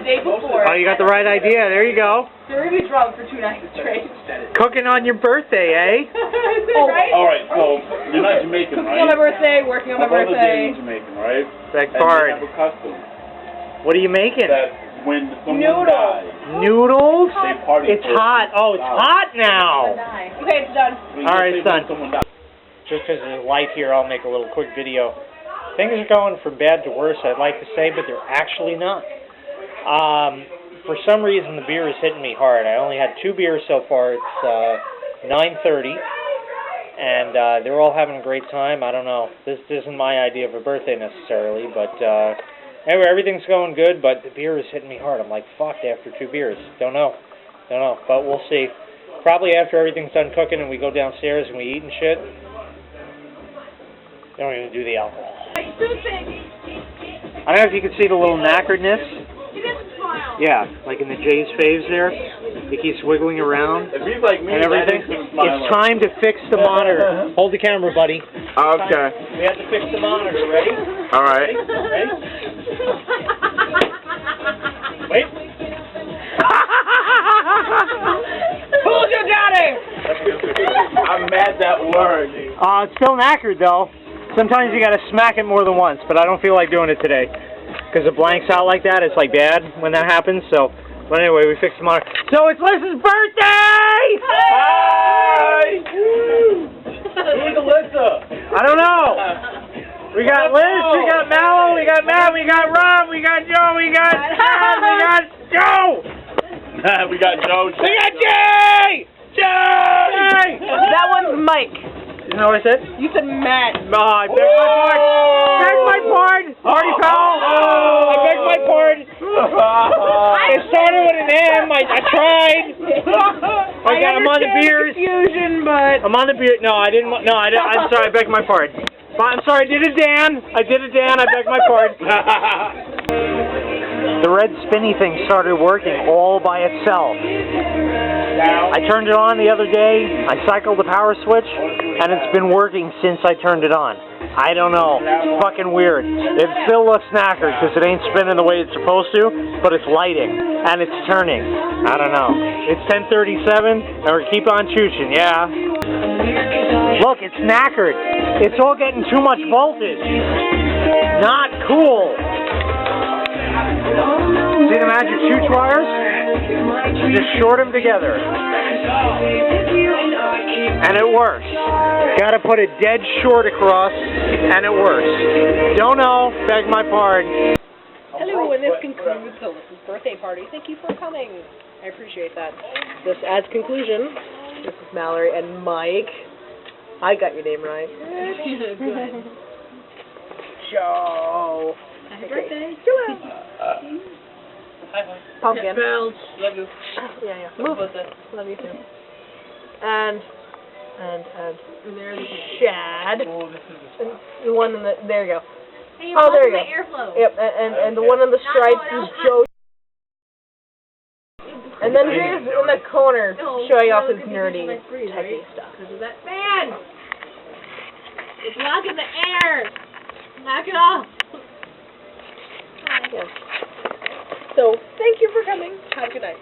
the day before. Oh, you got the right idea. There you go. So we're going to be drunk for 2 nights straight. Cooking on your birthday, eh? Right? Alright, so you're not Jamaican, right? Cooking on my birthday, working on my birthday. Jamaican, right? Beg And pardon. they have a custom What are you making? that when someone Noodles. dies, Noodles? they party. It's hot. Oh, it's hot now. Okay, it's done. Alright, it's done. Someone dies. Just because there's light here, I'll make a little quick video. Things are going from bad to worse, I'd like to say, but they're actually not. For some reason, the beer is hitting me hard. I only had 2 beers so far. It's 9:30, and they're all having a great time. I don't know. This isn't my idea of a birthday necessarily, but anyway, everything's going good, but the beer is hitting me hard. I'm like, fuck, after 2 beers. Don't know, but we'll see. Probably after everything's done cooking and we go downstairs and we eat and shit, then we're going to do the alcohol. I don't know if you can see the little knackeredness. Yeah, like in the Jay's faves there. He keeps wiggling around If he's like me, and everything. It's time to fix the monitor. Hold the camera, buddy. Okay. We have to fix the monitor. Ready? All right. Ready? Wait. Who's your daddy? I'm mad that word. It's still knackered, though. Sometimes you gotta smack it more than once, but I don't feel like doing it today. Because it blanks out like that, it's like bad when that happens, so... But anyway, we fixed the monitor. So it's Alyssa's birthday! Hi! Who's Alyssa? I don't know. We got Liz, we got Mallow, we got Matt, we got Rob, we got Joe, we got Chad, we got Joe! We got Joe. We got Jay! Jay! That one's Mike. You know what I said? You said Matt. No, I beg my pardon. Beg my pardon. Party foul. I beg my pardon. It started with an M. I tried. I'm on the beers. Confusion, but I'm on the beer. No, I didn't. No, I'm sorry. I beg my pardon. I'm sorry. I did it, Dan. I beg my pardon. The red spinny thing started working all by itself. I turned it on the other day. I cycled the power switch, and it's been working since I turned it on. I don't know. It's fucking weird. It still looks knackered because it ain't spinning the way it's supposed to, but it's lighting, and it's turning. I don't know. It's 10:37, and we keep on chooching, yeah. Look, it's knackered. It's all getting too much voltage. Not cool. See the magic chooch wires? You just short them together. And it works. Gotta put a dead short across, and it works. Don't know, beg my pardon. hello, and this concludes Alyssa's birthday party. Thank you for coming. I appreciate that. This adds conclusion. This is Mallory and Mike. I got your name right. Good. Joe. Happy birthday. Pumpkin. Bells. Love you. Yeah. Move. Love you too. And There's Shad. Oh, this is And the one in the there you go. Hey, Oh, there you my go. airflow. Yep, and the one on the stripes is Joe. And then here's in the corner showing off his nerdy techie stuff. Because of that fan. It's blocking the air. Knock it off. Yeah. So, thank you for coming. Have a good night.